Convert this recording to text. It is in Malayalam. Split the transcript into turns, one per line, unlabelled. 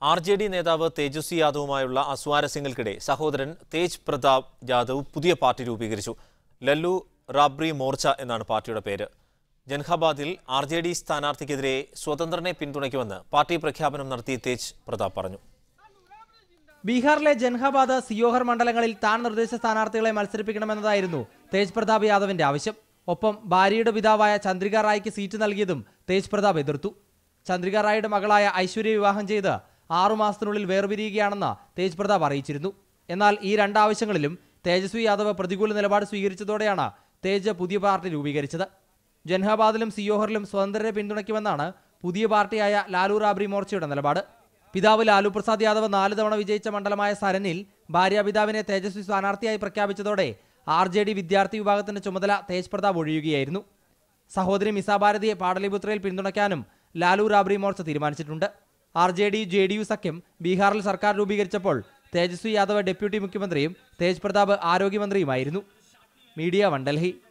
RJD നേതാവ് തേജസ്വി യാദവുമായുള്ള അസ്വാരസ്യങ്ങൾക്കിടെ സഹോദരൻ തേജ് പ്രതാപ് യാദവ് പുതിയ പാർട്ടി രൂപീകരിച്ചു. ലല്ലു റാബ്രി മോർച്ച എന്നാണ് പാർട്ടിയുടെ പേര്. ജൻഹാബാദിൽ RJD സ്ഥാനാർത്ഥിക്കെതിരെ സ്വതന്ത്രനെ പിന്തുണയ്ക്കുമെന്ന് പാർട്ടി പ്രഖ്യാപനം നടത്തി തേജ് പ്രതാപ് പറഞ്ഞു.
ബീഹാറിലെ ജൻഹാബാദ്, സിയോഹർ മണ്ഡലങ്ങളിൽ താൻ നിർദ്ദേശ സ്ഥാനാർത്ഥികളെ മത്സരിപ്പിക്കണമെന്നതായിരുന്നു തേജ് പ്രതാപ് യാദവിന്റെ ആവശ്യം. ഒപ്പം ഭാര്യയുടെ പിതാവായ ചന്ദ്രിക റായിക്ക് സീറ്റ് നൽകിയതും തേജ് പ്രതാപ് എതിർത്തു. ചന്ദ്രിക റായിയുടെ മകളായ ഐശ്വര്യ വിവാഹം ചെയ്ത് 6 മാസത്തിനുള്ളിൽ വേർപിരിയുകയാണെന്ന് തേജ് പ്രതാപ് അറിയിച്ചിരുന്നു. എന്നാൽ ഈ രണ്ടാവശ്യങ്ങളിലും തേജസ്വി യാദവ് പ്രതികൂല നിലപാട് സ്വീകരിച്ചതോടെയാണ് തേജ് പുതിയ പാർട്ടി രൂപീകരിച്ചത്. ജൻഹാബാദിലും സിയോഹറിലും സ്വതന്ത്രരെ പിന്തുണയ്ക്കുമെന്നാണ് പുതിയ പാർട്ടിയായ ലാലു റാബ്രി മോർച്ചയുടെ നിലപാട്. പിതാവ് ലാലു പ്രസാദ് യാദവ് 4 തവണ വിജയിച്ച മണ്ഡലമായ സരനിൽ ഭാര്യാപിതാവിനെ തേജസ്വി സ്ഥാനാർത്ഥിയായി പ്രഖ്യാപിച്ചതോടെ RJD വിദ്യാർത്ഥി വിഭാഗത്തിന്റെ ചുമതല തേജ് പ്രതാപ് ഒഴിയുകയായിരുന്നു. സഹോദരി മിസാ ഭാരതിയെ പാടലിപുത്രയിൽ പിന്തുണയ്ക്കാനും ലാലു റാബ്രി മോർച്ച തീരുമാനിച്ചിട്ടുണ്ട്. RJD-JDU സഖ്യം ബീഹാറിൽ സർക്കാർ രൂപീകരിച്ചപ്പോൾ തേജസ്വി യാദവ് ഡെപ്യൂട്ടി മുഖ്യമന്ത്രിയും തേജ് പ്രതാപ് ആരോഗ്യമന്ത്രിയുമായിരുന്നു. മീഡിയ 1 ഡൽഹി.